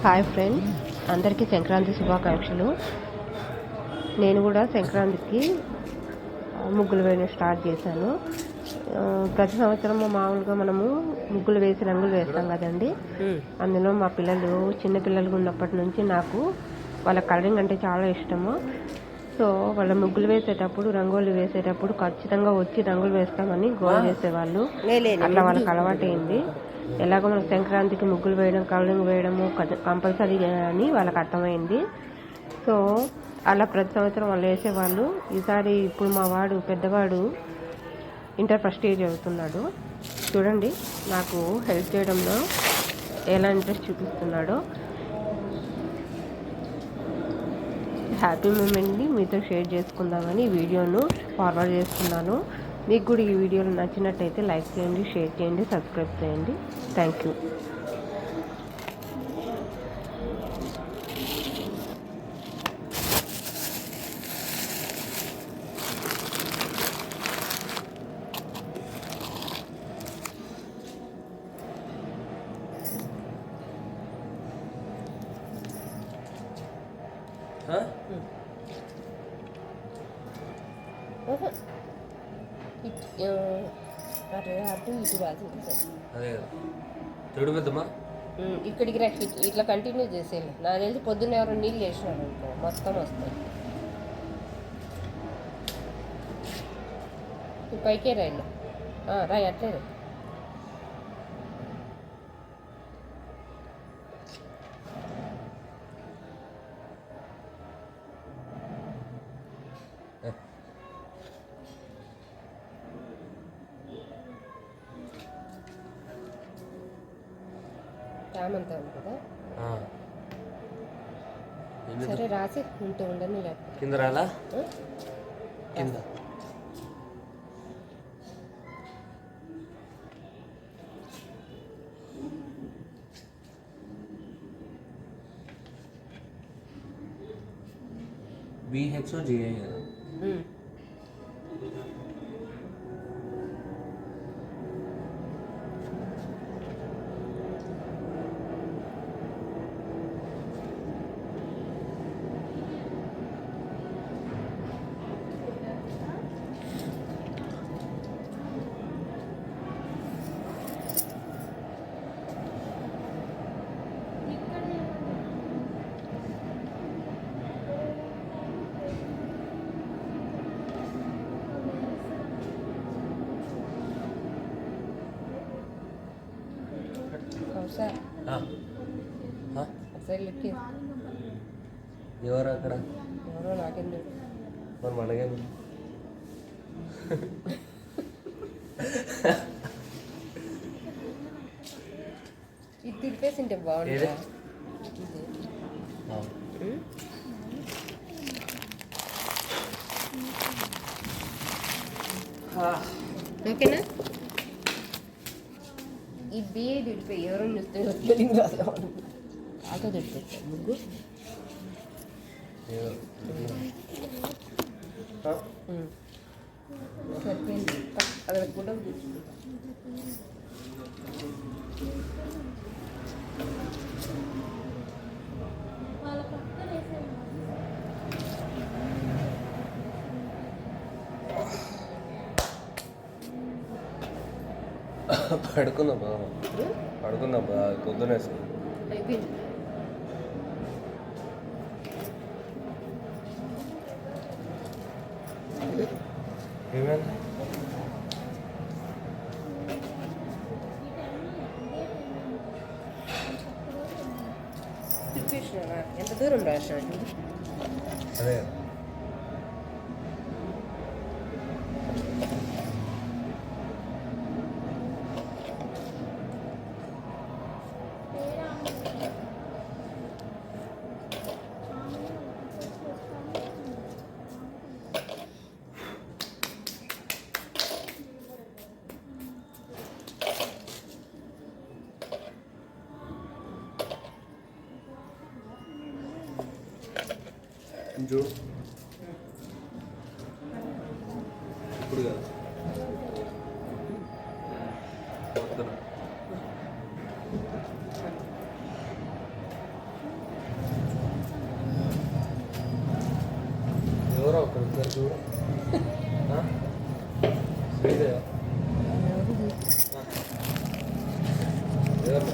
Hi friends, అందరికీ సంక్రాంతి శుభాకాంక్షలు. నేను కూడా సంక్రాంతికి ముగ్గులు వేయడం స్టార్ట్ చేశాను. ప్రతి సంవత్సరం మామూలుగా మనము ముగ్గులు వేసి రంగులు వేస్తాం కదండి. అందులో మా పిల్లలు చిన్న పిల్లలు ఉన్నప్పటి నుంచి నాకు వాళ్ళ కలరింగ్ అంటే చాలా ఇష్టము. సో వాళ్ళ ముగ్గులు వేసేటప్పుడు రంగోలి వేసేటప్పుడు ఖచ్చితంగా వచ్చి రంగులు వేస్తామని గోల్ చేసేవాళ్ళు. అట్లా వాళ్ళకి అలవాటైంది. ఎలాగో మనకు సంక్రాంతికి ముగ్గులు వేయడం కలరింగ్ వేయడము కంపల్సరీ అని వాళ్ళకి అర్థమైంది. సో అలా ప్రతి సంవత్సరం వాళ్ళు వేసేవాళ్ళు. ఈసారి ఇప్పుడు మా వాడు పెద్దవాడు ఇంటర్ ఫస్ట్ ఇయర్ చదువుతున్నాడు. చూడండి నాకు హెల్ప్ చేయడంలో ఎలా ఇంట్రెస్ట్ చూపిస్తున్నాడో. హ్యాపీ మూమెంట్ని మీతో షేర్ చేసుకుందామని ఈ వీడియోను ఫార్వర్డ్ చేస్తున్నాను. మీకు కూడా ఈ వీడియోలు నచ్చినట్టయితే లైక్ చేయండి, షేర్ చేయండి, సబ్స్క్రైబ్ చేయండి. Thank you. అటు ఇటు రాదు. అదే తెడు పెద్దమ్మా ఇక్కడికి రా, ఇట్లా కంటిన్యూ చేసేయాలి. నాకు తెలిసి పొద్దున్న ఎవరు నీళ్ళు వేసినారు అనుకో మొత్తం వస్తాయి. పైకే రాయిలు రాయి అట్లే రా. రామంతా ఉంది కదా, సరే రాసి ఉంటే ఉండని లేకపోతే కింద రాలా కింద BHO GI కదా. ఒకసారి లెక్కి ఎవరు అక్కడ ఎవరో నాకెందు మరి మనకే ఇది తిరిపేసింటే బాగుంటుంది. ఓకేనా? ఈ బిఏ తిడిపోయి ఎవరో చూస్తే రాదు. ఆటో తిడిపోతాయి ముగ్గు సరిపోయింది. అక్కడ కూడా పడుకుందాం పడుకుందాం పొద్దున అయిపోయింది. ఏమైంది? తిప్పేసినా ఎంత దూరం రాసినట్టు. అదే చూడు ఇప్పుడు కదా అక్కడ ఉన్నారు చూడు శ్రీదేవ ఎవరు